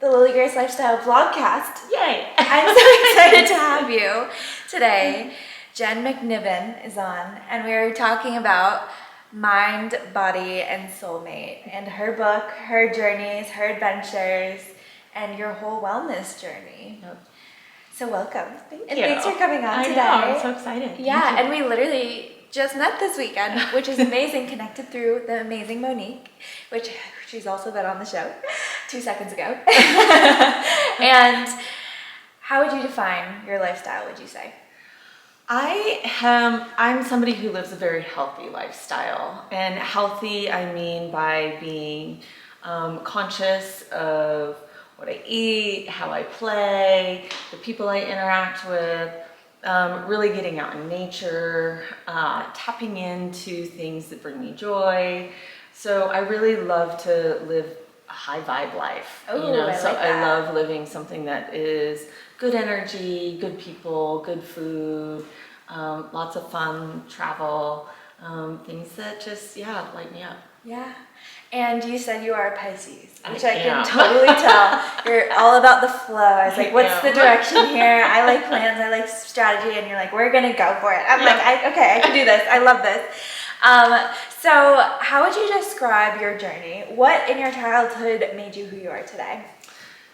the Lily Grace Lifestyle Vlogcast. Yay! I'm so excited to have you today. Jen MacNiven is on, and we're talking about mind, body, and soulmate, and her book, her journeys, her adventures, and your whole wellness journey. Yep. So welcome. Thank and you. Thanks for coming on today. I know, I'm so excited. Yeah, and we literally just met this weekend, which is amazing, connected through the amazing Monique, which she's also been on the show 2 seconds ago. And how would you define your lifestyle, would you say? I'm somebody who lives a very healthy lifestyle, and healthy I mean by being conscious of what I eat, how I play, the people I interact with, really getting out in nature, tapping into things that bring me joy. So I really love to live a high vibe life. Oh, I like that. I love living something that is good energy, good people, good food, lots of fun, travel, things that just, light me up. Yeah. And you said you are a Pisces, which I I can am. totally tell. You're all about the flow. I was like, what's the direction here? I like plans, I like strategy, and you're like, we're gonna go for it. I'm like, okay, I can do this. I love this. So how would you describe your journey? What in your childhood made you who you are today?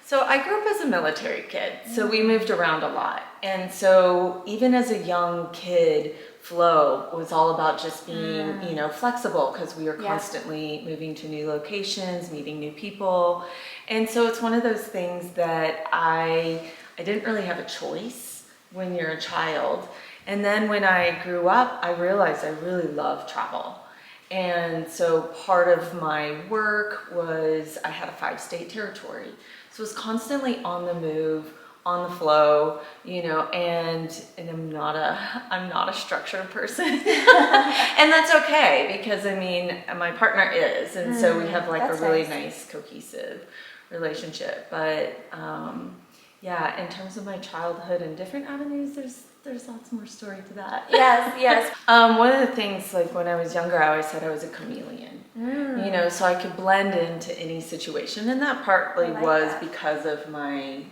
So I grew up as a military kid, so we moved around a lot. And so even as a young kid, flow was all about just being, flexible, because we were constantly moving to new locations, meeting new people. And so it's one of those things that I didn't really have a choice when you're a child. And then when I grew up, I realized I really love travel. And so part of my work was I had a 5-state territory. So it was constantly on the move, on the flow, and I'm not a structured person. And that's okay, because my partner is, and so we have like a really nice cohesive relationship. But in terms of my childhood and different avenues, there's lots more story to that. Yes. One of the things, like when I was younger, I always said I was a chameleon. So I could blend into any situation, and that partly was because of my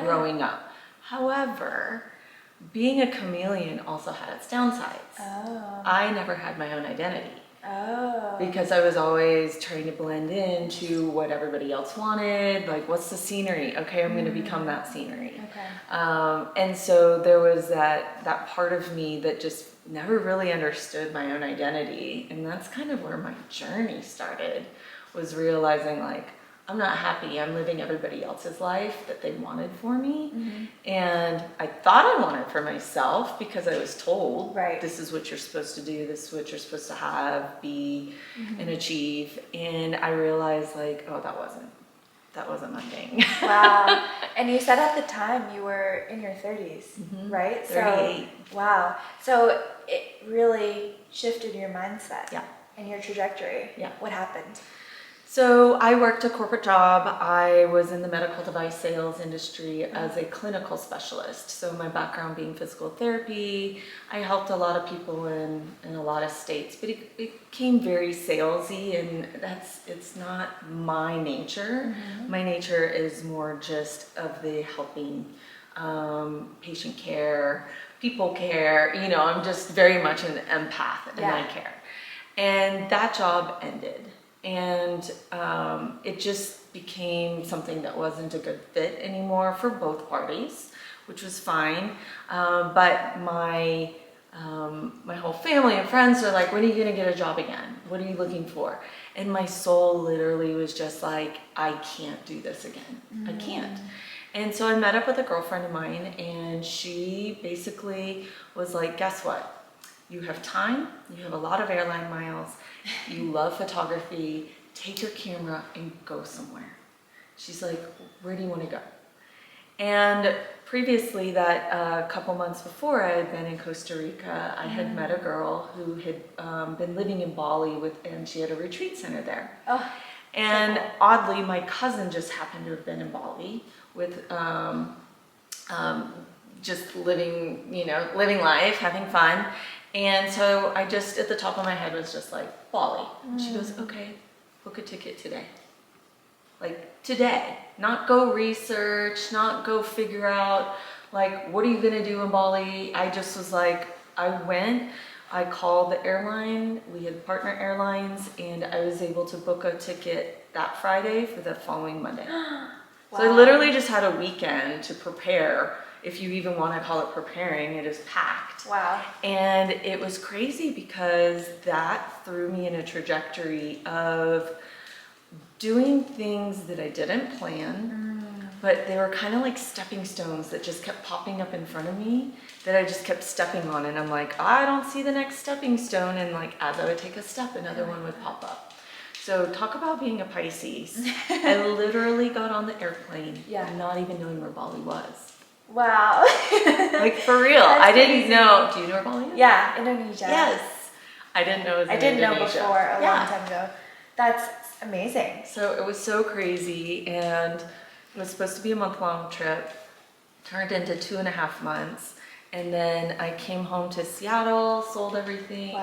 growing up. However, being a chameleon also had its downsides. I never had my own identity. Because I was always trying to blend into what everybody else wanted. Like, what's the scenery? Okay, I'm going to become that scenery. And so there was that part of me that just never really understood my own identity. And that's kind of where my journey started, was realizing, like, I'm not happy. I'm living everybody else's life that they wanted for me. And I thought I wanted for myself, because I was told, this is what you're supposed to do, this is what you're supposed to have, be, and achieve. And I realized, like, oh, that wasn't my thing. Wow. And you said at the time you were in your 30s, right? 38. So, wow. So it really shifted your mindset and your trajectory. What happened? So I worked a corporate job. I was in the medical device sales industry as a clinical specialist. So my background being physical therapy, I helped a lot of people in a lot of states, but it became very salesy, and it's not my nature. My nature is more just of the helping, patient care, people care. I'm just very much an empath, and I care. And that job ended. And it just became something that wasn't a good fit anymore for both parties, which was fine. But my whole family and friends are like, when are you going to get a job again? What are you looking for? And my soul literally was just like, I can't do this again. I can't. And so I met up with a girlfriend of mine, and she basically was like, guess what? You have time, you have a lot of airline miles, you love photography, take your camera and go somewhere. She's like, where do you want to go? And previously, that couple months before, I had been in Costa Rica. I had met a girl who had been living in Bali and she had a retreat center there. And oddly, my cousin just happened to have been in Bali with just living life, having fun. And so I just, at the top of my head, was just like, Bali. And she goes, okay, book a ticket today. like today, not go research, not go figure out like, what are you gonna do in Bali? I just was like, I called the airline, we had partner airlines, and I was able to book a ticket that Friday for the following Monday. Wow. So I literally just had a weekend to prepare, if you even want to call it preparing. It is packed. Wow. And it was crazy because that threw me in a trajectory of doing things that I didn't plan, but they were kind of like stepping stones that just kept popping up in front of me that I just kept stepping on. And I'm like, I don't see the next stepping stone. And like, as I would take a step, another one would pop up. So talk about being a Pisces. I literally got on the airplane, not even knowing where Bali was. Wow. Like for real. I didn't know. Do you know where Bali is? Yeah, Indonesia. Yes. I didn't know it was in I didn't know Indonesia. before a long time ago. That's amazing. So it was so crazy, and it was supposed to be a month-long trip, turned into 2.5 months, and then I came home to Seattle, sold everything,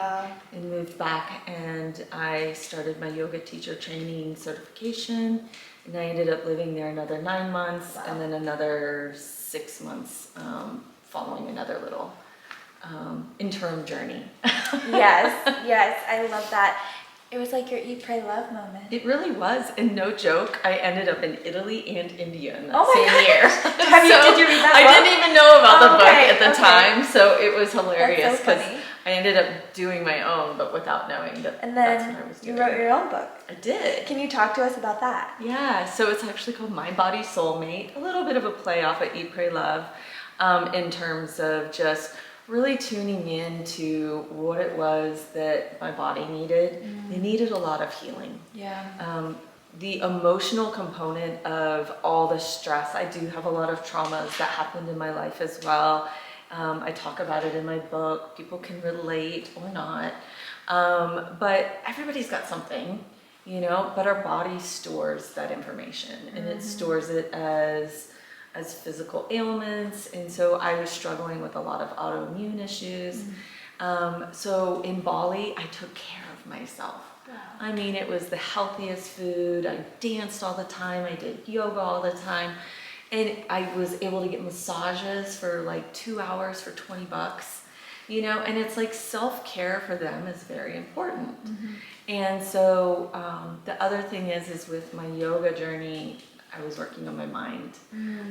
and moved back, and I started my yoga teacher training certification, and I ended up living there another 9 months, and then another 6 months following another little interim journey. Yes, I love that. It was like your eat, pray, love moment. It really was, and no joke, I ended up in Italy and India in that Oh my same gosh. year. Did you read that I book? didn't even know about the book at the Okay. time, so it was hilarious That's so because funny. I ended up doing my own, but without knowing that And that's what I then was you doing. wrote your own book. I did. Can you talk to us about that? Yeah, so it's actually called Mind, Body, Soulmate, a little bit of a play off of Eat, Pray, Love, in terms of just really tuning into what it was that my body needed. It needed a lot of healing. Yeah. The emotional component of all the stress. I do have a lot of traumas that happened in my life as well. I talk about it in my book. People can relate or not. But everybody's got something, you know, but our body stores that information, and it stores it as physical ailments. And so I was struggling with a lot of autoimmune issues. So in Bali, I took care of myself. Wow. I mean, it was the healthiest food. I danced all the time. I did yoga all the time. And I was able to get massages for like 2 hours for $20, you know, and it's like self-care for them is very important. And so the other thing is with my yoga journey, I was working on my mind.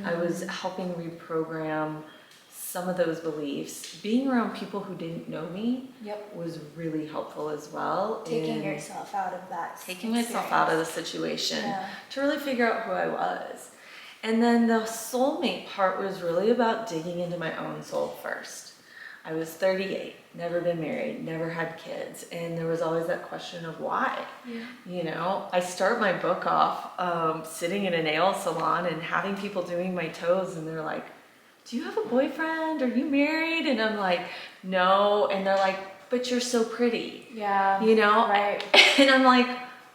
I was helping reprogram some of those beliefs. Being around people who didn't know me was really helpful as well. Taking yourself out of that. Taking myself out of the situation to really figure out who I was. And then the soulmate part was really about digging into my own soul first. I was 38, never been married, never had kids, and there was always that question of why. You know, I start my book off sitting in a nail salon and having people doing my toes, and they're like, do you have a boyfriend? Are you married? And I'm like, no. And they're like, but you're so pretty. Yeah. You know? Right. And I'm like,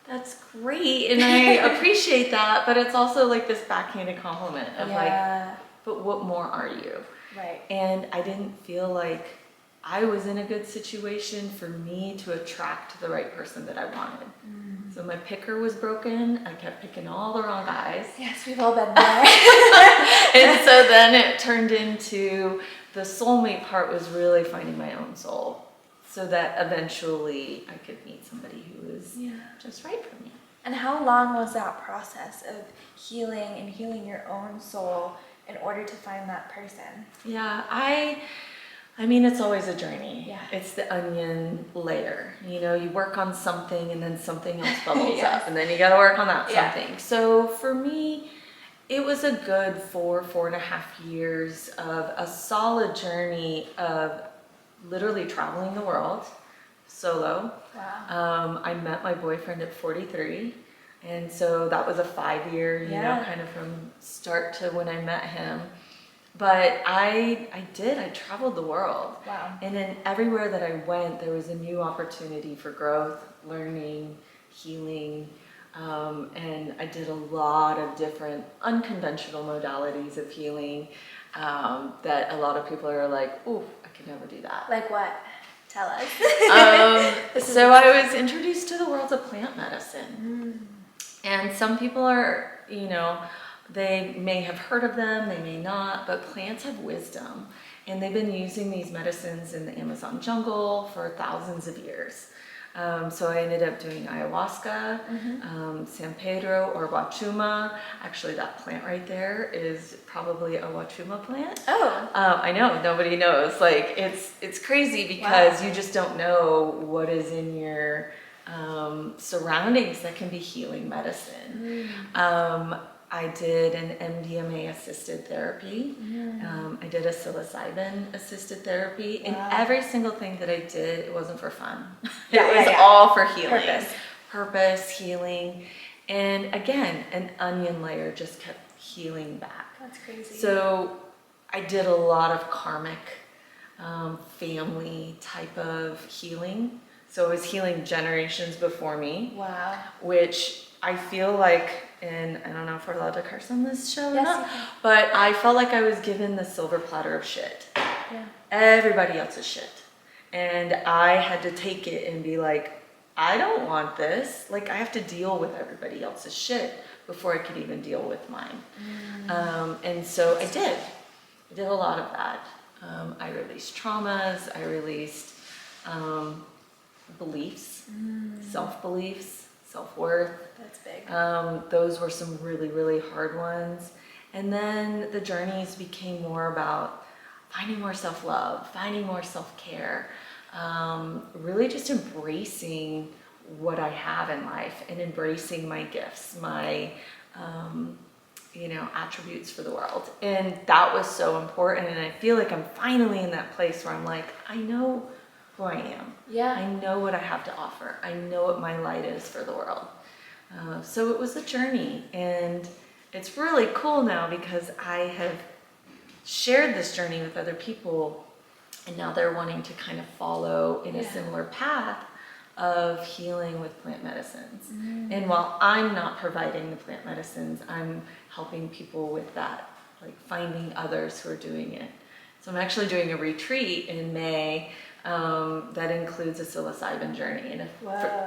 that's great, and I appreciate that, but it's also like this backhanded compliment of like, but what more are you? Right. And I didn't feel like I was in a good situation for me to attract the right person that I wanted. So my picker was broken. I kept picking all the wrong guys. Yes, we've all been there. And so then it turned into the soulmate part was really finding my own soul, so that eventually I could meet somebody who was just right for me. And how long was that process of healing your own soul in order to find that person? Yeah, I mean, it's always a journey. Yeah. It's the onion layer. You know, you work on something and then something else bubbles up, and then you got to work on that something. So for me, it was a good 4.5 years of a solid journey of literally traveling the world solo. Wow. I met my boyfriend at 43. And so that was a 5-year, you know, kind of from start to when I met him. But I traveled the world. Wow. And then everywhere that I went, there was a new opportunity for growth, learning, healing. And I did a lot of different unconventional modalities of healing that a lot of people are like, ooh, I could never do that. Like what? Tell us. So I was introduced to the world of plant medicine. And some people are, you know, they may have heard of them, they may not, but plants have wisdom. And they've been using these medicines in the Amazon jungle for thousands of years. So I ended up doing ayahuasca, San Pedro, or wachuma. Actually, that plant right there is probably a wachuma plant. Oh. I know, nobody knows. Like, it's crazy because you just don't know what is in your surroundings that can be healing medicine. I did an MDMA assisted therapy. I did a psilocybin assisted therapy. And every single thing that I did, it wasn't for fun. It was all for healing. Purpose, healing. And again, an onion layer just kept healing back. That's crazy. So I did a lot of karmic family type of healing. So I was healing generations before me. Wow. Which I feel like, and I don't know if we're allowed to curse on this show or Yes, not, you can. but I felt like I was given the silver platter of shit. Yeah. Everybody else's shit. And I had to take it and be like, I don't want this. Like, I have to deal with everybody else's shit before I could even deal with mine. And so I did. I did a lot of that. I released traumas. I released beliefs, self-beliefs, self-worth. That's big. Those were some really, really hard ones. And then the journeys became more about finding more self-love, finding more self-care, really just embracing what I have in life and embracing my gifts, my, you know, attributes for the world. And that was so important. And I feel like I'm finally in that place where I'm like, I know who I am. Yeah. I know what I have to offer. I know what my light is for the world. So it was a journey, and it's really cool now because I have shared this journey with other people, and now they're wanting to kind of follow in a similar path of healing with plant medicines. And while I'm not providing the plant medicines, I'm helping people with that, like finding others who are doing it. So I'm actually doing a retreat in May that includes a psilocybin journey. And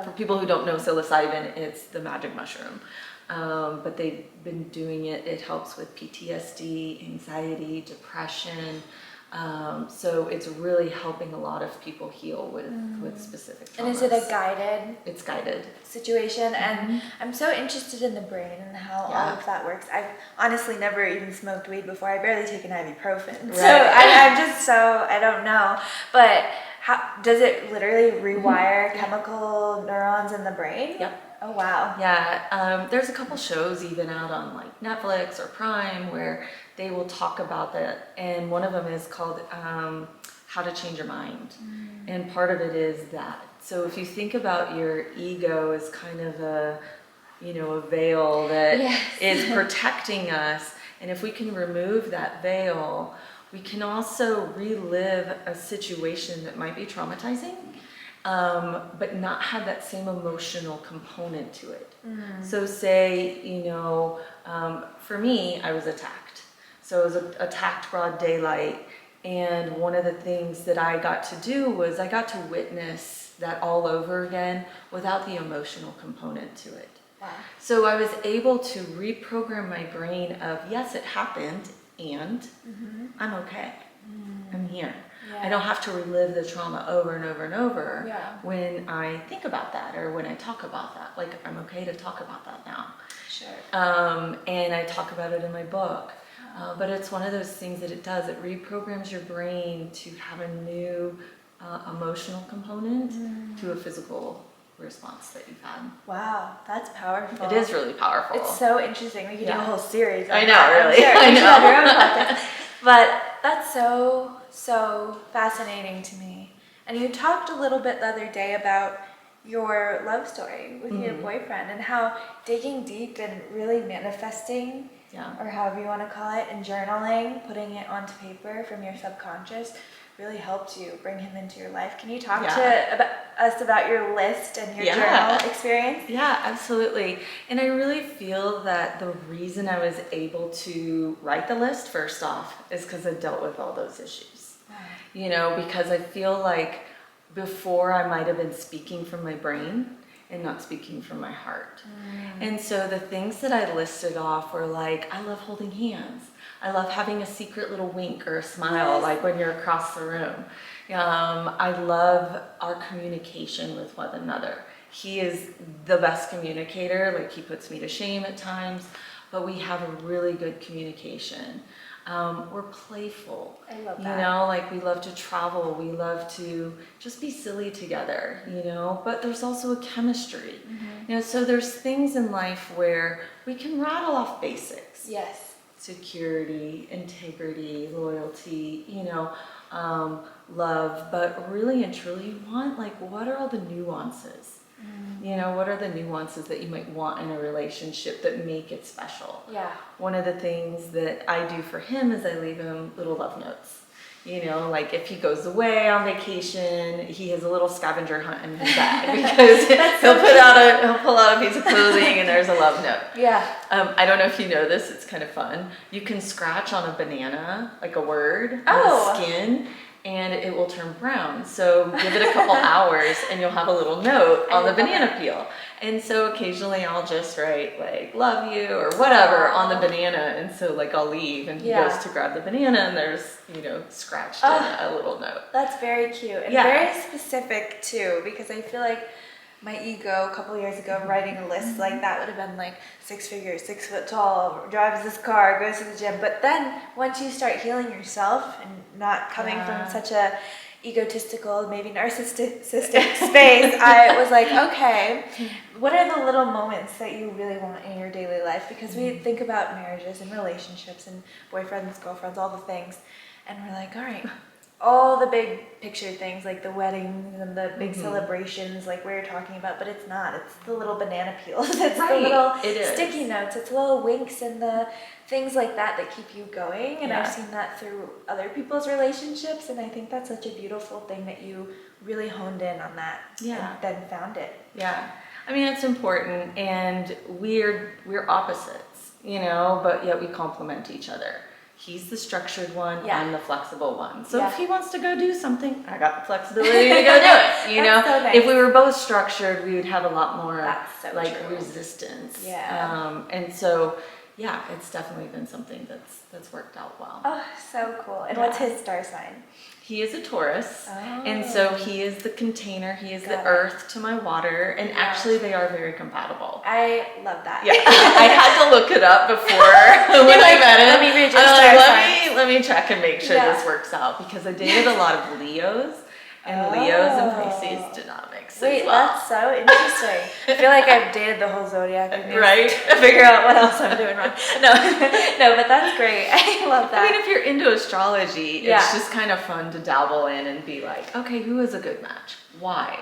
for people who don't know psilocybin, it's the magic mushroom. But they've been doing it. It helps with PTSD, anxiety, depression. So it's really helping a lot of people heal with specific traumas. And is it a guided? It's guided Situation, and I'm so interested in the brain and how all of that works. I've honestly never even smoked weed before. I barely take an ibuprofen, so I'm just I don't know. But how does it literally rewire chemical neurons in the brain? Yep. Oh wow. Yeah, there's a couple shows even out on like Netflix or Prime where they will talk about that, and one of them is called How to Change Your Mind. And part of it is that. So if you think about your ego as kind of a, you know, a veil that is protecting us, and if we can remove that veil, we can also relive a situation that might be traumatizing, but not have that same emotional component to it. So say, you know, for me, I was attacked. So I was attacked broad daylight. And one of the things that I got to do was I got to witness that all over again without the emotional component to it. Wow. So I was able to reprogram my brain of, yes, it happened, and I'm okay. I'm here. I don't have to relive the trauma over and over and over when I think about that or when I talk about that. Like, I'm okay to talk about that now. Sure. And I talk about it in my book. But it's one of those things that it does. It reprograms your brain to have a new emotional component to a physical response that you've had. Wow, that's powerful. It is really powerful. It's so interesting. We could do a whole series on I know, that. really. I'm sure. I You should have your own know. podcast. But that's so fascinating to me. And you talked a little bit the other day about your love story with your boyfriend and how digging deep and really manifesting, or however you want to call it, and to putting it onto paper from your subconscious really helped you bring him into your life. Can you talk to us about your list and your journal experience? Yeah, absolutely. And I really feel that the reason I was able to write the list, first off, is because I dealt with all those issues. Wow. You know, because I feel like before I might have been speaking from my brain and not speaking from my heart. And so the things that I listed off were like, I love holding hands. I love having a secret little wink or a smile, like when you're across the room. I love our communication with one another. He is the best communicator. Like, he puts me to shame at times, but we have a really good communication. We're playful. I love that. You know, like, we love to travel. We love to just be silly together, you know, but there's also a chemistry. You know, so there's things in life where we can rattle off basics. Yes. Security, integrity, loyalty, you know, love, but really and truly you want, like, what are all the nuances? You know, what are the nuances that you might want in a relationship that make it special? Yeah. One of the things that I do for him is I leave him little love notes. You know, like, if he goes away on vacation, he has a little scavenger hunt in his bag because he'll pull out a piece of clothing and there's a love note. Yeah. I don't know if you know this, it's kind of fun. You can scratch on a banana, like a word, on the skin, and it will turn brown. So give it a couple hours and you'll have a little note on the banana peel. And so occasionally I'll just write, like, love you or whatever on the banana. And so, like, I'll leave and he goes to grab the banana and there's, you know, scratched in a little note. That's very cute and very specific too, because I feel like my ego a couple years ago writing a list like that would have been like 6 figures, 6 foot tall, drives this car, goes to the gym. But then once you start healing yourself and not coming from such a egotistical, maybe narcissistic space, I was like, okay, what are the little moments that you really want in your daily life? Because we think about marriages and relationships and boyfriends, girlfriends, all the things, and we're like, all right, all the big picture things like the weddings and the big celebrations like we're talking about, but it's not. It's the little banana peels. It's the little sticky notes. It's the little winks and the things like that that keep you going. And I've seen that through other people's relationships, and I think that's such a beautiful thing that you really honed in on that and then found it. Yeah. I mean, it's important, and we're opposites, you know, but yet we complement each other. He's the structured one, I'm the flexible one. So if he wants to go do something, I got the flexibility to go do it. You know, so nice. If we were both structured, we would have a lot more resistance. Yeah. And so, it's definitely been something that's worked out well. Oh, so cool. And what's his star sign? He is a Taurus, and so he is the container, he is the earth to my water, and actually they are very compatible. I love that. Yeah, I had to look it up before when I met him. Let me read your star sign. Let me check and make sure this works out, because I dated a lot of Leos, and Leos and Pisces do not mix as well. That's so interesting. I feel like I've dated the whole zodiac. Right? To figure out what else I'm doing wrong. No, but that's great. I love that. I mean, if you're into astrology, it's just kind of fun to dabble in and be like, okay, who is a good match? Why?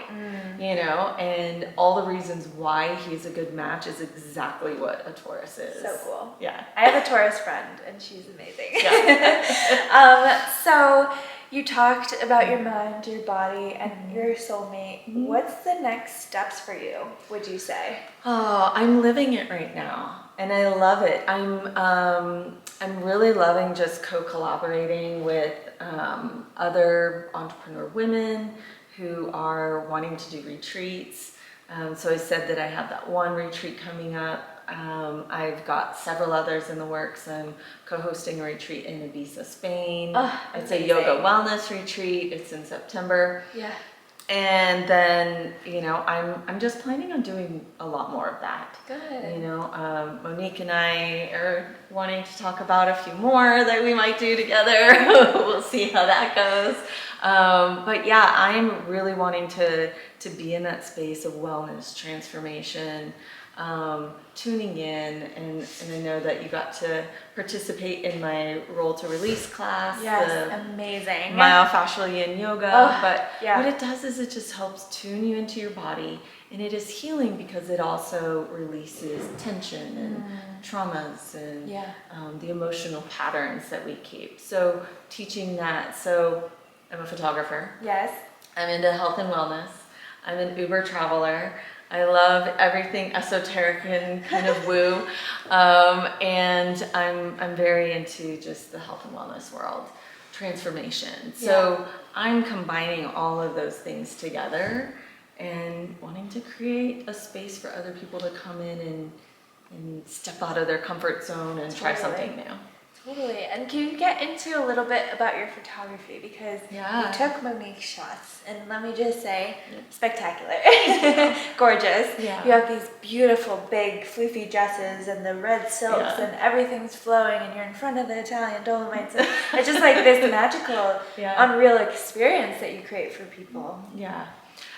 You know, and all the reasons why he's a good match is exactly what a Taurus is. So cool. Yeah. I have a Taurus friend, and she's amazing. Yeah. So you talked about your mind, your body, and your soulmate. What's the next steps for you, would you say? Oh, I'm living it right now, and I love it. I'm really loving just co-collaborating with other entrepreneur women who are wanting to do retreats. So I said that I have that one retreat coming up. I've got several others in the works. I'm co-hosting a retreat in Ibiza, Spain. It's a yoga wellness retreat. It's in September. Yeah. And then, you know, I'm just planning on doing a lot more of that. Good. You know, Monique and I are wanting to talk about a few more that we might do together. We'll see how that goes. But yeah, I'm really wanting to be in that space of wellness, transformation, tuning in, and I know that you got to participate in my Roll to Release class. Yes, amazing. Myofascial yin yoga. But what it does is it just helps tune you into your body, and it is healing because it also releases tension and traumas and the emotional patterns that we keep. So teaching that. So I'm a photographer. Yes. I'm into health and wellness. I'm an Uber traveler. I love everything esoteric and kind of woo, and I'm very into just the health and wellness world, transformation. So I'm combining all of those things together and wanting to create a space for other people to come in and step out of their comfort zone and try something new. Totally. And can you get into a little bit about your photography? Because you took Monique shots, and let me just say, spectacular. Gorgeous. Yeah. You have these beautiful, big, floofy dresses and the red silks and everything's flowing, and you're in front of the Italian Dolomites. And it's just like this magical, unreal experience that you create for people. Yeah.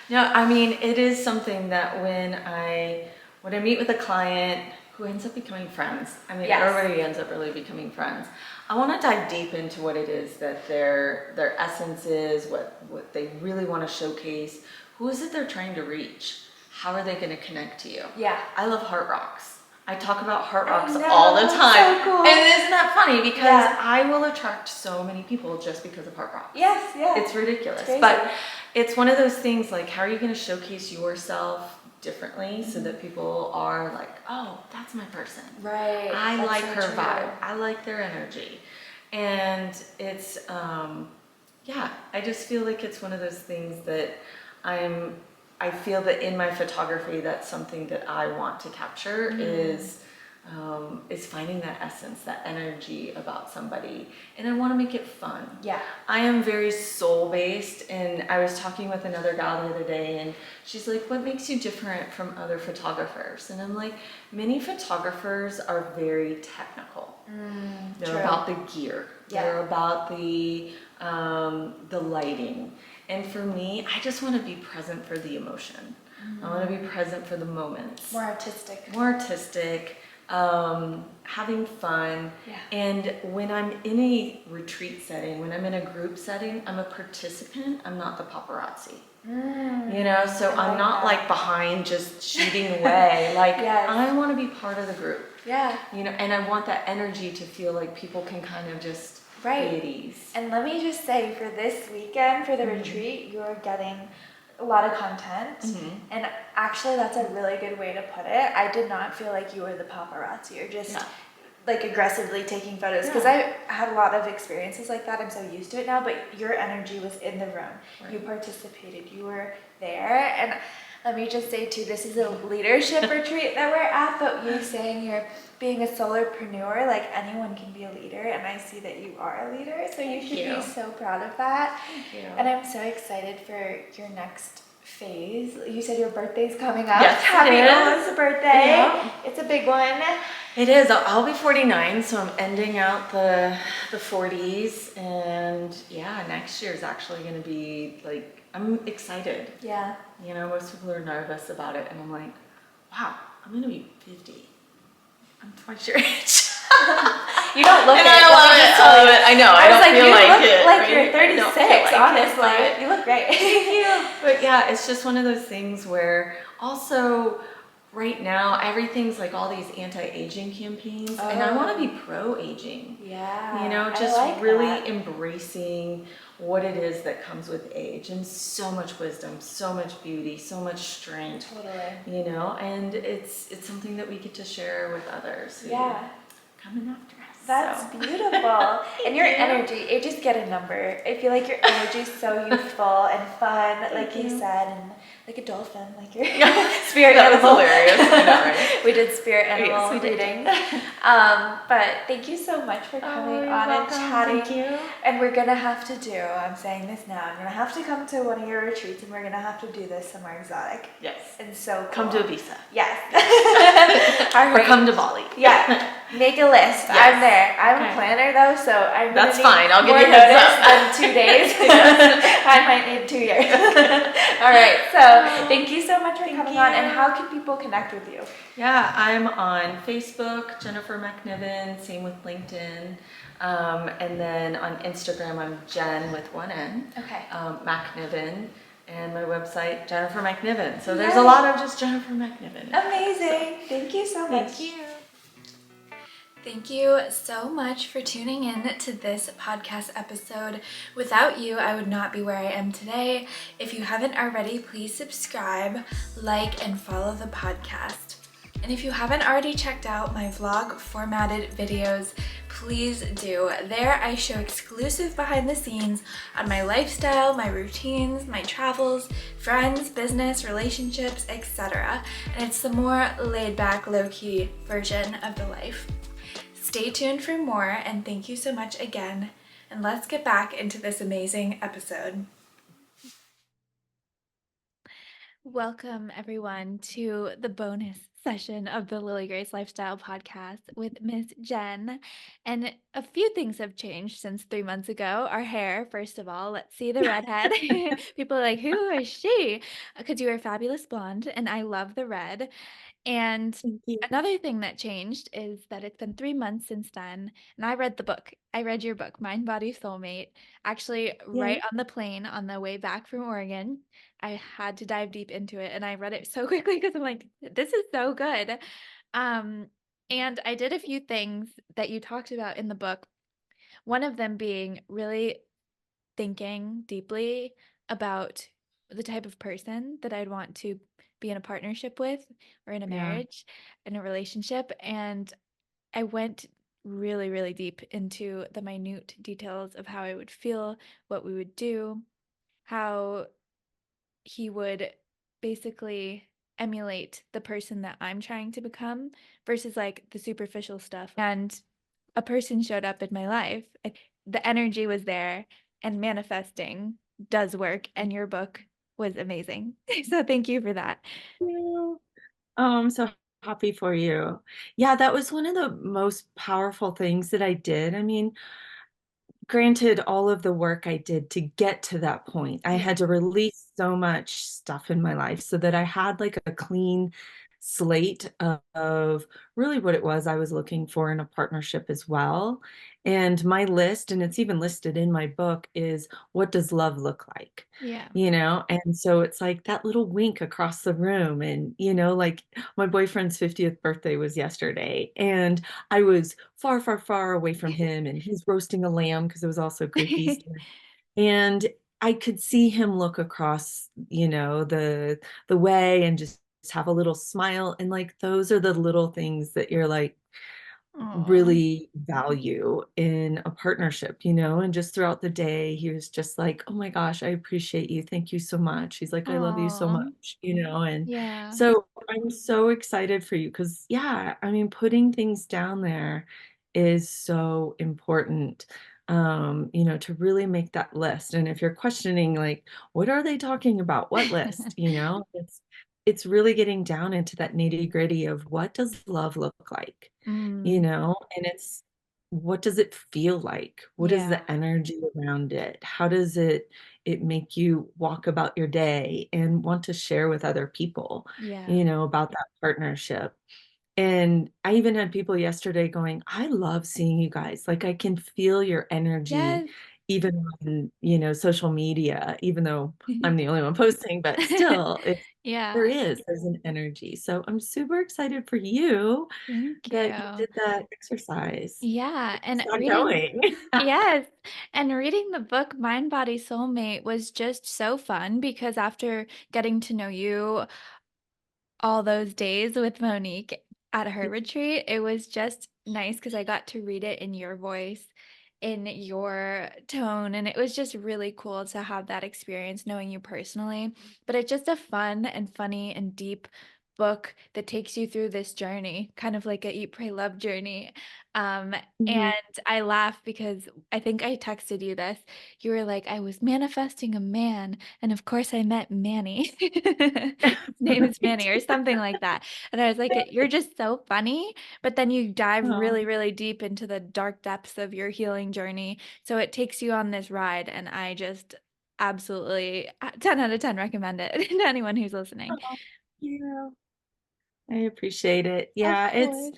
No, I mean, it is something that when I meet with a client who ends up becoming friends, I mean, everybody ends up really becoming friends. I want to dive deep into what it is that their essence is, what they really want to showcase. Who is it they're trying to reach? How are they going to connect to you? Yeah. I love heart rocks. I talk about heart rocks all the time. So cool. And isn't that funny? Because I will attract so many people just because of heart rocks. Yes, yeah. It's ridiculous. It's crazy. But it's one of those things, like, how are you going to showcase yourself differently so that people are like, oh, that's my person. Right. I That's like so her true. vibe. I like their energy. And it's, I just feel like it's one of those things that I feel that in my photography, that's something that I want to capture is finding that essence, that energy about somebody. And I want to make it fun. Yeah. I am very soul-based, and I was talking with another gal the other day, and she's like, what makes you different from other photographers? And I'm like, many photographers are very technical. They're about the gear. They're about the lighting. And for me, I just want to be present for the emotion. I want to be present for the moments. More artistic. Having fun. Yeah. And when I'm in a retreat setting, when I'm in a group setting, I'm a participant. I'm not the paparazzi. You know, so I'm not like behind just shooting away. Like I want to be part of the group. Yeah. You know, and I want that energy to feel like people can kind of just be at ease. And let me just say, for this weekend, for the retreat, you're getting a lot of content, and actually that's a really good way to put it. I did not feel like you were the paparazzi or just like aggressively taking photos, because I had a lot of experiences like that. I'm so used to it now, but your energy was in the room. You participated, you were there. And let me just say too, this is a leadership retreat that we're at, but you saying you're being a solopreneur, like anyone can be a leader, and I see that you are a leader, so you should be so proud of that. Thank you. And I'm so excited for your next phase. You said your birthday's coming up. Yes, Happy almost birthday. Yeah. It's a big one. It is. I'll be 49, so I'm ending out the 40s, and next year is actually going to be like, I'm excited. Yeah. You know, most people are nervous about it, and I'm like, wow, I'm going to be 50. I'm twice your age. You don't look it. I love it. I know. I don't feel like it. Like you're 36, honestly. You look great. Thank you. But yeah, it's just one of those things where also right now everything's like all these anti-aging campaigns, and I want to be pro-aging. Yeah. You know, just like really embracing what it is that comes with age, and so much wisdom, so much beauty, so much strength. Totally. You know, and it's something that we get to share with others. Yeah. Coming after us. That's beautiful. And your energy, it just get a number. I feel like your energy is so youthful and fun, like you said, and like a dolphin, like your spirit animal. That was hilarious. I know, right? We did spirit animal reading. But thank you so much for coming on and chatting. Thank you. And we're going to have to do, I'm saying this now, I'm going to have to come to one of your retreats, and we're going to have to do this somewhere exotic. Yes. And so cool. Come to Ibiza. Yes. Or come to Bali. Yeah. Make a list. Yes. I'm there. I'm a planner though, so I'm gonna That's fine. I'll give you more a heads notice than 2 days. I might need 2 years. All right. So thank you so much for coming on. And how can people connect with you? Yeah, I'm on Facebook, Jennifer MacNiven. Same with LinkedIn. And then on Instagram, I'm Jen with one N. Okay. MacNiven. And my website, Jennifer MacNiven. So there's a lot of just Jennifer MacNiven. Amazing. Thank you so much. Thank you. Thank you so much for tuning in to this podcast episode. Without you, I would not be where I am today. If you haven't already, please subscribe, like, and follow the podcast. And if you haven't already checked out my vlog formatted videos, please do. There I show exclusive behind the scenes on my lifestyle, my routines, my travels, friends, business, relationships, etc. And it's the more laid back, low-key version of the life. Stay tuned for more, and thank you so much again. And let's get back into this amazing episode. Welcome, everyone, to the bonus session of the Lily Grace Lifestyle Podcast with Miss Jen. And a few things have changed since 3 months ago. Our hair, first of all, let's see the redhead. People are like, who is she? Because you are fabulous blonde, and I love the red. And Thank you. another thing that changed is that it's been 3 months since then, and I read the book. I read your book, Mind, Body, Soulmate, actually right Yay. on the plane on the way back from Oregon. I had to dive deep into it, and I read it so quickly because I'm like, this is so good. Um, and I did a few things that you talked about in the book. One of them being really thinking deeply about the type of person that I'd want to be in a partnership with or in a Yeah. marriage, in a relationship. And I went really, really deep into the minute details of how I would feel, what we would do, how he would basically emulate the person that I'm trying to become versus like the superficial stuff. And a person showed up in my life. The energy was there, and manifesting does work. And your book was amazing. So thank you for that. You. Oh, I'm so happy for you. Yeah, that was one of the most powerful things that I did. I mean, granted, all of the work I did to get to that point, I Yeah. had to release so much stuff in my life so that I had like a clean slate of really what it was I was looking for in a partnership as well. And my list, and it's even listed in my book, is what does love look like? Yeah. And so it's like that little wink across the room. And, like my boyfriend's 50th birthday was yesterday, and I was far, far, far away from him, and he's roasting a lamb because it was also Greek Easter. And I could see him look across, the way and just have a little smile. And like those are the little things that you're like, Aw. really value in a partnership, and just throughout the day, he was just like, oh my gosh, I appreciate you. Thank you so much. He's like, I love you so Aw. much. And Yeah. so I'm so excited for you because, yeah, I mean, putting things down there is so important, to really make that list. And if you're questioning, like, what are they talking about? What list? It's really getting down into that nitty gritty of what does love look like? Mm, And it's what does it feel like? What is yeah. the energy around it? How does it make you walk about your day and want to share with other people, Yeah. about that partnership? And I even had people yesterday going, I love seeing you guys. Like I can feel your energy Yes. even on, social media, even though I'm the only one posting, but still Yeah. there's an energy. So I'm super excited for you Thank that you you. did that exercise. Yeah. It's And reading, ongoing. yes. And reading the book Mind, Body, Soulmate was just so fun because after getting to know you all those days with Monique at her retreat, it was just nice because I got to read it in your voice, in your tone, and it was just really cool to have that experience knowing you personally. But it's just a fun and funny and deep book that takes you through this journey, kind of like a Eat, Pray, Love journey. Um, Mhm. and I laugh because I think I texted you this. You were like, I was manifesting a man, and of course I met Manny. His name is Manny Right. or something like that. And I was like, you're just so funny. But then you dive Oh, really, really deep into the dark depths of your healing journey. So it takes you on this ride. And I just absolutely 10 out of 10 recommend it to anyone who's listening. oh, yeah. I appreciate it. Of Yeah, course.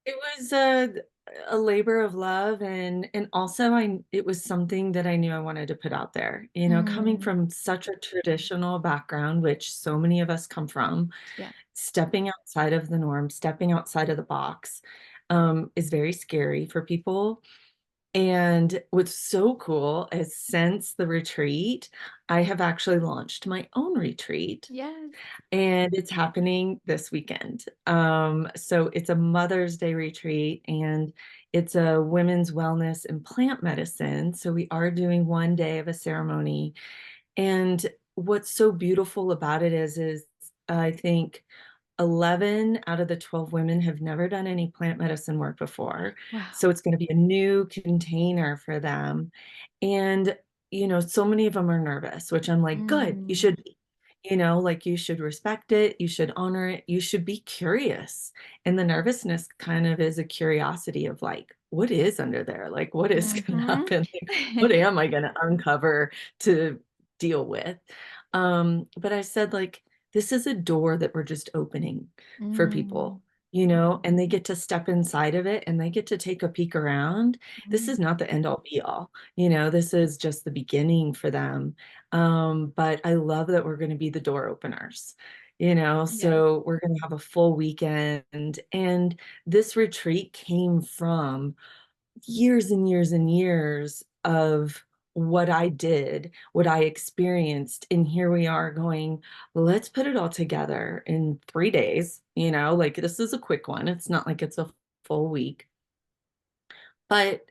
it was a labor of love, and also it was something that I knew I wanted to put out there. Coming Mm, from such a traditional background, which so many of us come from, yeah. stepping outside of the norm, stepping outside of the box, is very scary for people. And what's so cool is since the retreat, I have actually launched my own retreat. Yes. And it's happening this weekend. So it's a Mother's Day retreat and it's a women's wellness and plant medicine. So we are doing one day of a ceremony. And what's so beautiful about it is I think 11 out of the 12 women have never done any plant medicine work before. Wow. So it's going to be a new container for them. And, so many of them are nervous, which I'm like, good, you Mm. should be. Like you should respect it, you should honor it, you should be curious. And the nervousness kind of is a curiosity of like, what is under there? Like, what is going to Mm-hmm. happen? Like, what am I going to uncover to deal with? But I said, like, this is a door that we're just opening for Mm. people, and they get to step inside of it and they get to take a peek around. This is not the end all be all, this is just the beginning for them. But I love that we're going to be the door openers, Yes. so we're going to have a full weekend. And this retreat came from years and years and years of what I did, what I experienced. And here we are going, let's put it all together in 3 days. Like this is a quick one. It's not like it's a full week. But,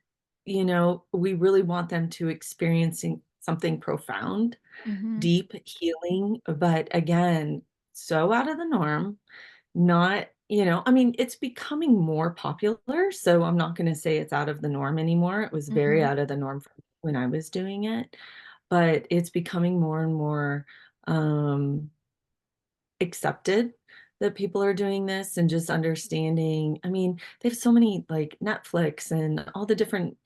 we really want them to experiencing something profound, Mm-hmm. deep healing, but again, so out of the norm, not, I mean, it's becoming more popular, so I'm not going to say it's out of the norm anymore. It was very Mm-hmm. out of the norm for me when I was doing it, but it's becoming more and more um, accepted that people are doing this and just understanding. I mean, they have so many like Netflix and all the different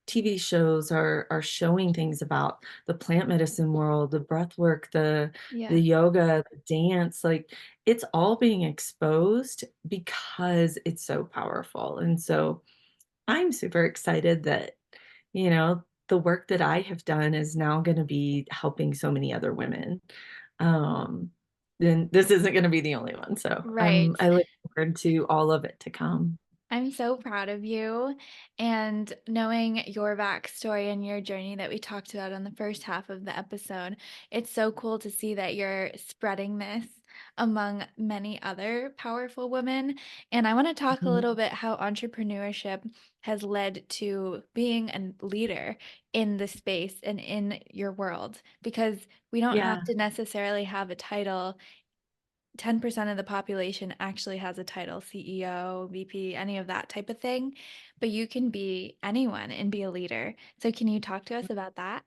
TV shows are showing things about the plant medicine world, the breath work, the Yeah. yoga, the dance, like it's all being exposed because it's so powerful. And so I'm super excited that, the work that I have done is now going to be helping so many other women. Um, then this isn't going to be the only one. So Right. I look forward to all of it to come. I'm so proud of you. And knowing your backstory and your journey that we talked about on the first half of the episode, it's so cool to see that you're spreading this among many other powerful women. And I want to talk a Mhm. little bit how entrepreneurship has led to being a leader in the space and in your world, because we don't have Yeah. to necessarily have a title. 10% of the population actually has a title, CEO, VP, any of that type of thing, but you can be anyone and be a leader. So can you talk to us about that?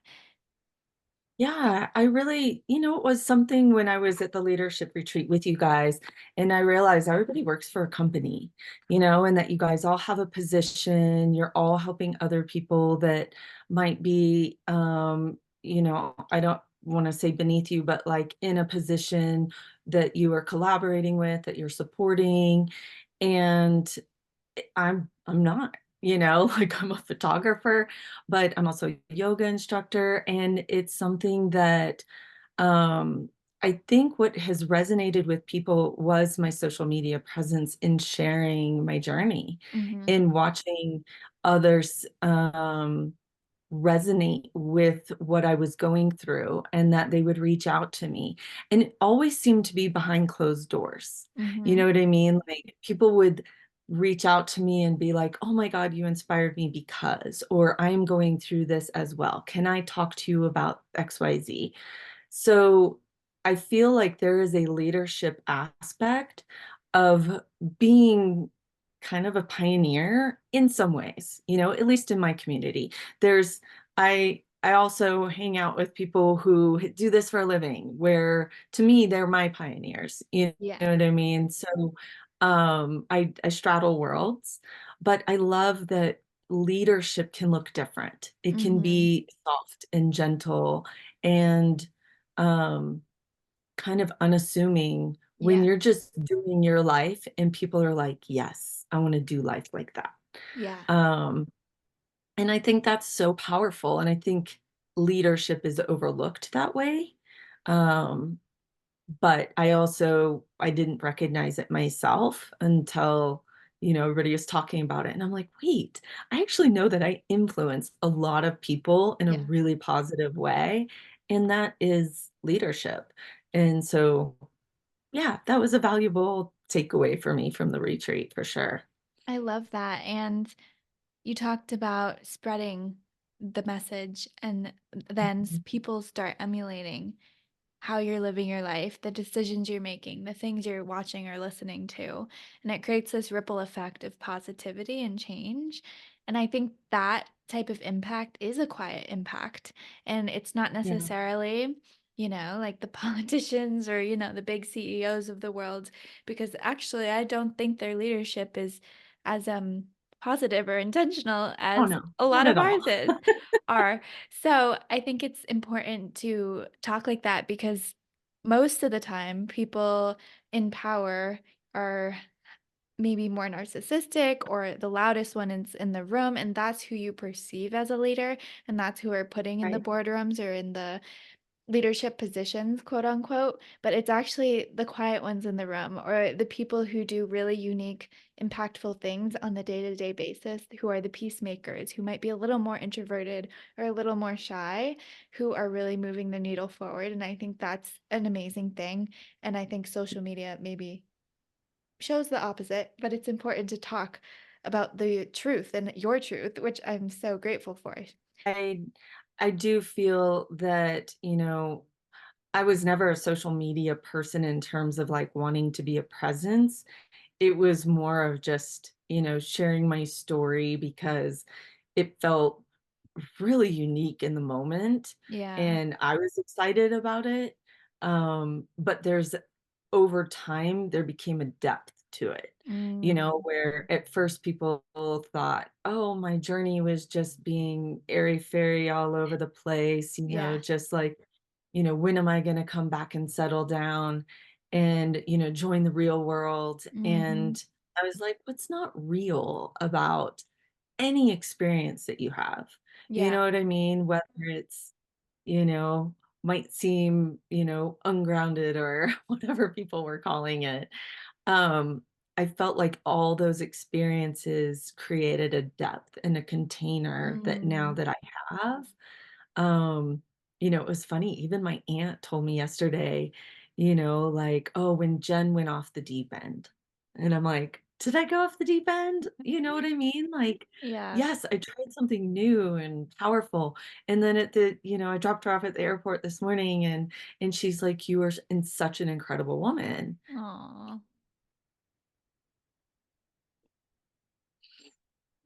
Yeah, I really, it was something when I was at the leadership retreat with you guys, and I realized everybody works for a company, and that you guys all have a position, you're all helping other people that might be, I don't want to say beneath you, but like in a position that you are collaborating with, that you're supporting. And I'm not, like I'm a photographer, but I'm also a yoga instructor. And it's something that um, I think what has resonated with people was my social media presence in sharing my journey, Mm-hmm. in watching others resonate with what I was going through and that they would reach out to me. And it always seemed to be behind closed doors. You Mm-hmm. know what I mean? Like people would reach out to me and be like, "Oh my God, you inspired me because," or "I'm going through this as well. Can I talk to you about XYZ?" So I feel like there is a leadership aspect of being kind of a pioneer in some ways, at least in my community. There's I also hang out with people who do this for a living, where to me they're my pioneers. You Yeah. know what I mean? So I straddle worlds, but I love that leadership can look different. It can Mm-hmm. be soft and gentle and um, kind of unassuming when Yeah. you're just doing your life and people are like, yes, I want to do life like that. Yeah. Um, and I think that's so powerful. And I think leadership is overlooked that way. Um, but I didn't recognize it myself until, everybody was talking about it. And I'm like, wait, I actually know that I influence a lot of people in a Yeah. really positive way. And that is leadership. And so, yeah, that was a valuable takeaway for me from the retreat for sure. I love that. And you talked about spreading the message, and then Mhm. people start emulating how you're living your life, the decisions you're making, the things you're watching or listening to. And it creates this ripple effect of positivity and change. And I think that type of impact is a quiet impact. And it's not Yeah. necessarily, like the politicians or, the big CEOs of the world, because actually I don't think their leadership is as positive or intentional Oh, as no, a lot not of at all. ours is are. So I think it's important to talk like that because most of the time, people in power are maybe more narcissistic or the loudest one in the room, and that's who you perceive as a leader, and that's who are putting in the Right. boardrooms or in the leadership positions, quote unquote, but it's actually the quiet ones in the room or the people who do really unique, impactful things on the day-to-day basis, who are the peacemakers, who might be a little more introverted or a little more shy, who are really moving the needle forward. And I think that's an amazing thing. And I think social media maybe shows the opposite, but it's important to talk about the truth and your truth, which I'm so grateful for. I I do feel that, I was never a social media person in terms of like wanting to be a presence. It was more of just, sharing my story because it felt really unique in the moment Yeah. and I was excited about it. But there's over time there became a depth to it, Mm, where at first people thought, oh, my journey was just being airy fairy all over the place, yeah. just like, when am I going to come back and settle down and, join the real world? Hmm. And I was like, what's not real about any experience that you have? You Yeah. know what I mean? Whether it's, you know, might seem, ungrounded or whatever people were calling it. Um, I felt like all those experiences created a depth and a container that now Mm. that I have. Um, it was funny, even my aunt told me yesterday, like, oh, when Jen went off the deep end. And I'm like, did I go off the deep end? You know what I mean? Like, Yeah. yes, I tried something new and powerful. And then I dropped her off at the airport this morning and she's like, you are in such an incredible woman. Aw,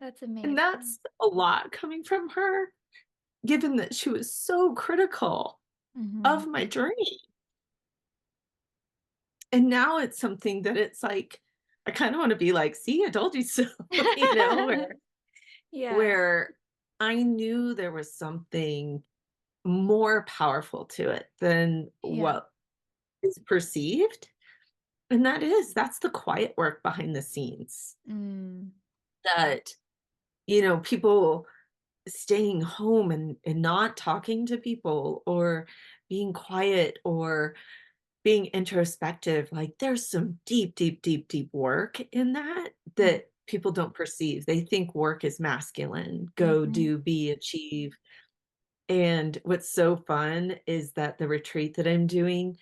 that's And amazing. that's a lot coming from her, given that she was so critical Hmm. of my journey. And now it's something that it's like, I kind of want to be like, see, I told you so, where Yeah. where I knew there was something more powerful to it than Yeah. what is perceived. And that's the quiet work behind the scenes Mm. that, people staying home and not talking to people or being quiet or being introspective, like there's some deep, deep, deep, deep work in that people don't perceive. They think work is masculine, go, Mm-hmm. do, be, achieve. And what's so fun is that the retreat that I'm doing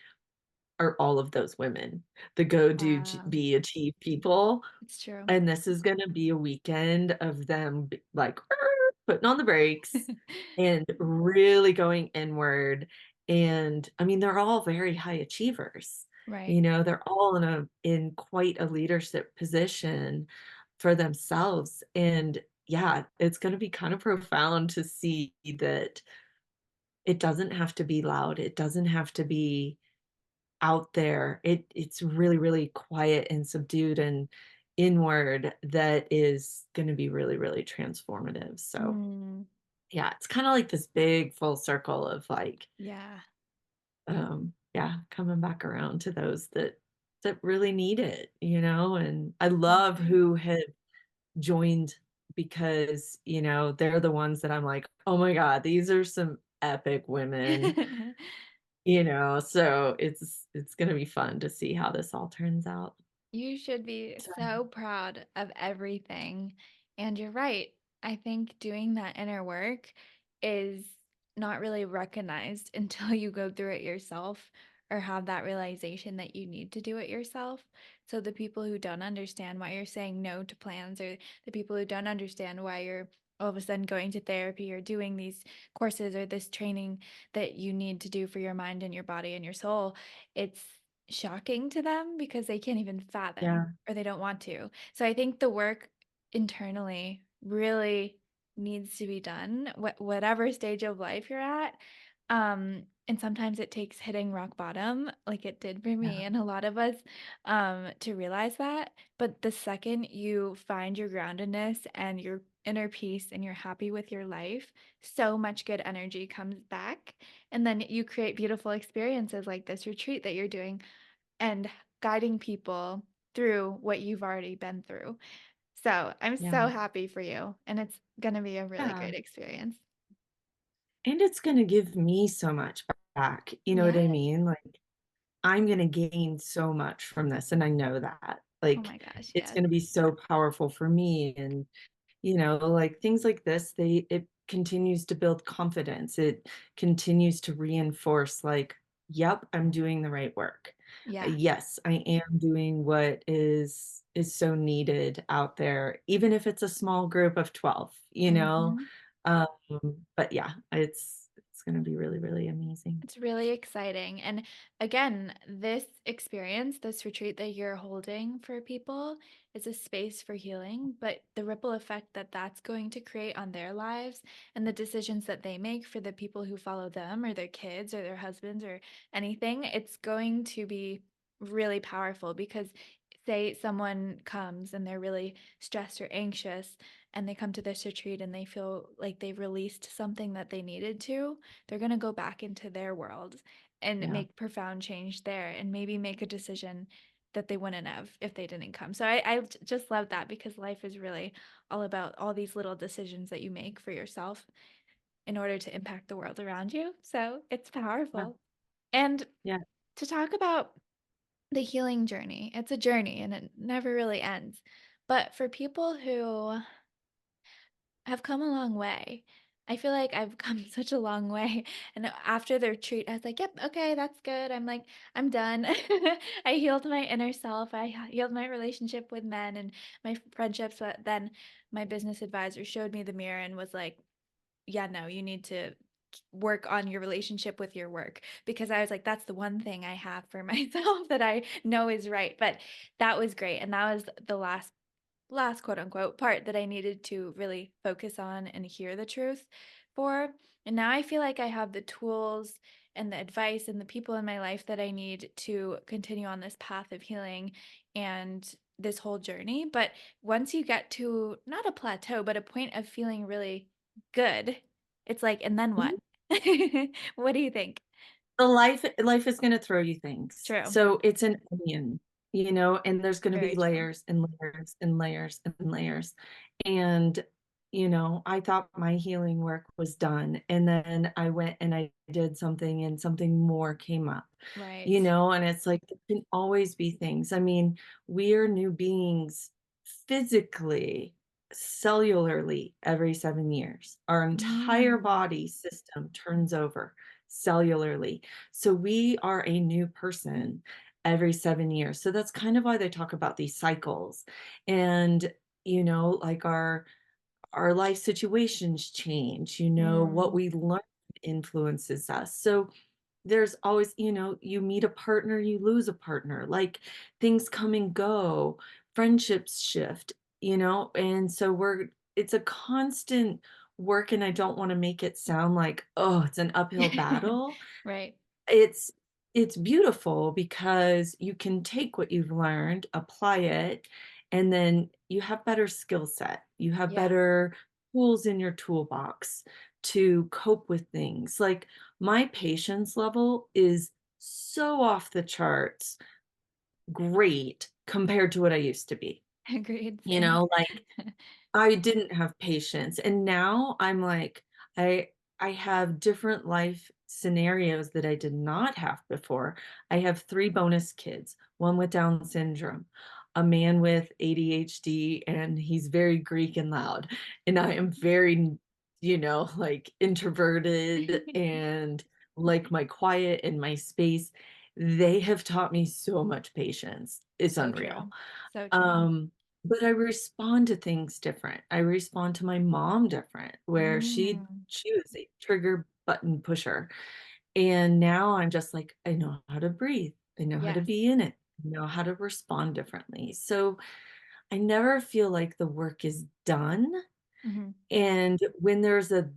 are all of those women, the go, do, Wow. be, achieve people. It's true. And this is going to be a weekend of them like putting on the brakes and really going inward. And I mean, they're all very high achievers. Right. They're all in quite a leadership position for themselves. And yeah, it's going to be kind of profound to see that it doesn't have to be loud. It doesn't have to be out there. It's really, really quiet and subdued and inward that is going to be really, really transformative. So Mm. yeah, it's kind of like this big full circle of like, Yeah. yeah, coming back around to those that really need it, and I love Right. who have joined because, they're the ones that I'm like, oh my God, these are some epic women, so it's gonna be fun to see how this all turns out. You should be So, so proud of everything. And you're right. I think doing that inner work is not really recognized until you go through it yourself or have that realization that you need to do it yourself. So the people who don't understand why you're saying no to plans, or the people who don't understand why you're all of a sudden going to therapy or doing these courses or this training that you need to do for your mind and your body and your soul, it's shocking to them because they can't even fathom yeah, or they don't want to. So I think the work internally really needs to be done, whatever stage of life you're at. And sometimes it takes hitting rock bottom, like it did for me yeah, and a lot of us, to realize that. But the second you find your groundedness and your inner peace and you're happy with your life, so much good energy comes back. And then you create beautiful experiences like this retreat that you're doing and guiding people through what you've already been through. So I'm yeah, so happy for you, and it's gonna be a really yeah. great experience. And it's going to give me so much back. You know what I Yeah. mean? Like, I'm going to gain so much from this. And I know that. Oh Like, my gosh, it's yes. going to be so powerful for me. And, like things like this, it continues to build confidence. It continues to reinforce, like, yep, I'm doing the right work. Yeah. Yes, I am doing what is so needed out there, even if it's a small group of 12. Mhm. Um, but yeah, it's gonna be really, really amazing. It's really exciting. And again, this experience, this retreat that you're holding for people is a space for healing, but the ripple effect that that's going to create on their lives and the decisions that they make for the people who follow them or their kids or their husbands or anything, it's going to be really powerful because say someone comes and they're really stressed or anxious and they come to this retreat and they feel like they've released something that they needed to, they're going to go back into their world and Yeah, make profound change there and maybe make a decision that they wouldn't have if they didn't come. So just love that because life is really all about all these little decisions that you make for yourself in order to impact the world around you. So it's yeah, powerful. And yeah. to talk about the healing journey, it's a journey and it never really ends. But for people who I've come a long way. I feel like I've come such a long way, and after the retreat, I was like, "Yep, okay, that's good." I'm like, "I'm done." I healed my inner self. I healed my relationship with men and my friendships, but then my business advisor showed me the mirror and was like, "Yeah, no, you need to work on your relationship with your work." Because I was like, "That's the one thing I have for myself that I know is right." But that was great, and that was the last quote unquote part that I needed to really focus on and hear the truth for. And now I feel like I have the tools and the advice and the people in my life that I need to continue on this path of healing and this whole journey. But once you get to not a plateau, but a point of feeling really good, it's like, and then what? Mhm. What do you think? The life is gonna throw you things. True. So it's an onion, and there's gonna be Very true. layers and layers and layers and layers. And, I thought my healing work was done. And then I went and I did something and something more came up, Right. and it's like there can always be things. I mean, we are new beings physically, cellularly every 7 years. Our entire Mm, body system turns over cellularly. So we are a new person every 7 years. So that's kind of why they talk about these cycles. And, like our life situations change, what mm, we learn influences us. So there's always, you meet a partner, you lose a partner, like things come and go, friendships shift, and so it's a constant work. And I don't want to make it sound like, oh, it's an uphill mm. battle. Right. It's it's beautiful because you can take what you've learned, apply it, and then you have better skill set. You have Yeah. better tools in your toolbox to cope with things. Like my patience level is so off the charts great compared to what I used to be. Agreed. Same. Like I didn't have patience. And now I'm like, I I have different life scenarios that I did not have before. I have three bonus kids, one with Down syndrome. a man with ADHD, and he's very Greek and loud, and I am very, like, introverted and like my quiet and my space. They have taught me so much patience. It's So unreal. true. So true. Um, but I respond to things different. I respond to my mom different, where Mm, she was a trigger button pusher. And now I'm just like, I know how to breathe. I know how to yes. be in it. I know how to respond differently. So I never feel like the work is done. Mhm. And when there's a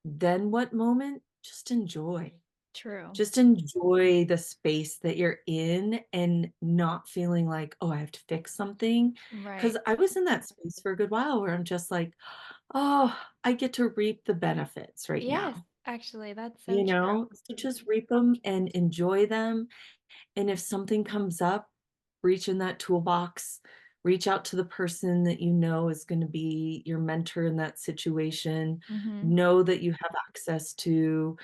then what moment, just enjoy. True. Just enjoy the space that you're in and not feeling like, oh, I have to fix something. Because Right. I was in that space for a good while where I'm just like, oh, I get to reap the benefits right Yes, now, actually, that's so true. So just reap them and enjoy them. And if something comes up, reach in that toolbox, reach out to the person that you know is going to be your mentor in that situation. Mhm. Know that you have access to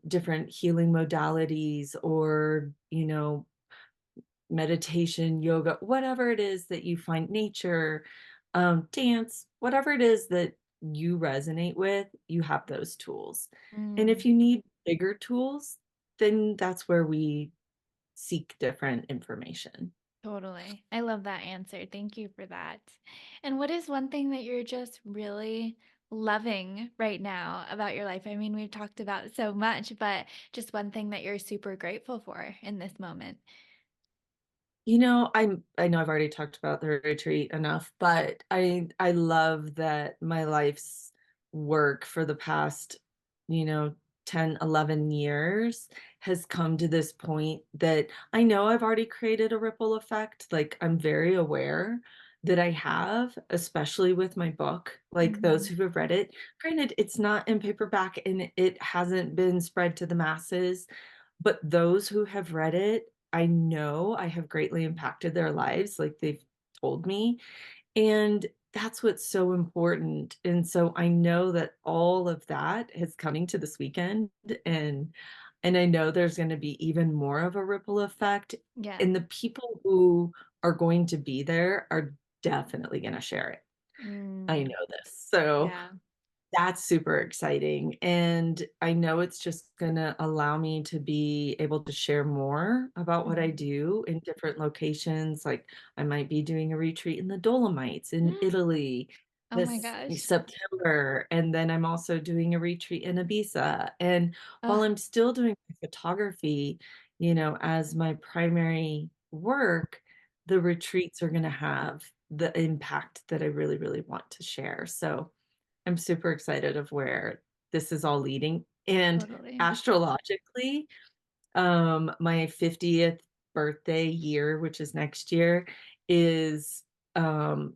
different healing modalities or, meditation, yoga, whatever it is that you find, nature, dance, whatever it is that you resonate with, you have those tools. And if Mm, you need bigger tools, then that's where we seek different information. totally. I love that answer. Thank you for that. And what is one thing that you're just really loving right now about your life? I mean, we've talked about so much, but just one thing that you're super grateful for in this moment. I know I've already talked about the retreat enough, but I love that my life's work for the past, you know, 10, 11 years has come to this point that I know I've already created a ripple effect. Like, I'm very aware that I have, especially with my book, like those Mhm. who have read it. Granted, it's not in paperback and it hasn't been spread to the masses, but those who have read it, I know I have greatly impacted their lives, like they've told me, and that's what's so important, and so I know that all of that is coming to this weekend, and I know there's gonna be even more of a ripple effect, Yes. and the people who are going to be there are definitely gonna share it. I Mm, know this. So yeah. that's super exciting, and I know it's just gonna allow me to be able to share more about what I Mhm. do in different locations, like, I might be doing a retreat in the Dolomites in Italy Oh my this gosh. September, and then I'm also doing a retreat in Ibiza, and while Ugh, I'm still doing photography, as my primary work, the retreats are gonna have the impact that I really, really want to share, so I'm super excited of where this is all leading. And totally. astrologically, my 50th birthday year, which is next year, is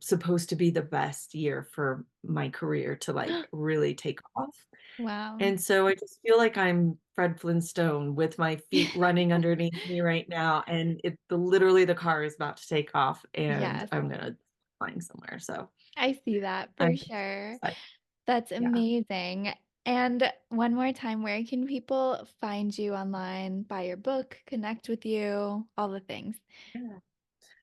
supposed to be the best year for my career to like really take off. Wow. And so I just feel like I'm Fred Flintstone with my feet running underneath me right now. And literally the car is about to take off and Yes, I'm gonna flying somewhere. So I see that for I'm sure. excited. That's Yeah. amazing. And one more time, where can people find you online, buy your book, connect with you, all the things? Yeah.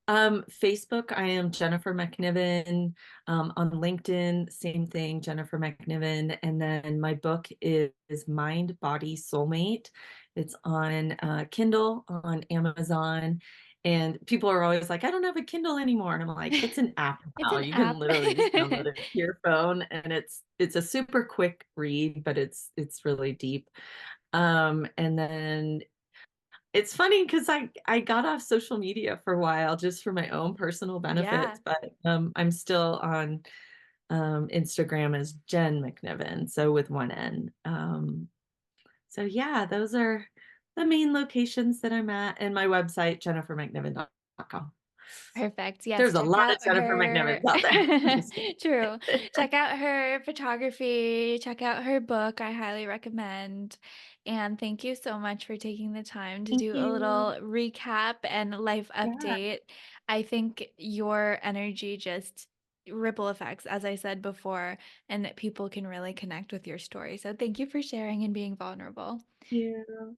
Facebook, I am Jennifer MacNiven. On LinkedIn, same thing, Jennifer MacNiven. And then my book is Mind, Body, Soulmate. It's on Kindle, on Amazon. And people are always like, I don't have a Kindle anymore. And I'm like, it's an app It's now. an You can app. literally just download it to your phone. And it's a super quick read, but it's really deep. And then it's funny because I got off social media for a while just for my own personal Yeah, benefits, but I'm still on Instagram as Jen McNiven, so with one N. So yeah, those are the main locations that I'm at, and my website, jennifermcniven.com. perfect. Yes, There's a check lot of out Jennifer her McNivens out there. Just true. kidding. Check out her photography, check out her book. I highly recommend. And thank you so much for taking the time to Thank do a you. little recap and life Yeah. update. I think your energy just ripple effects, as I said before, and that people can really connect with your story. So thank you for sharing and being vulnerable. Thank you.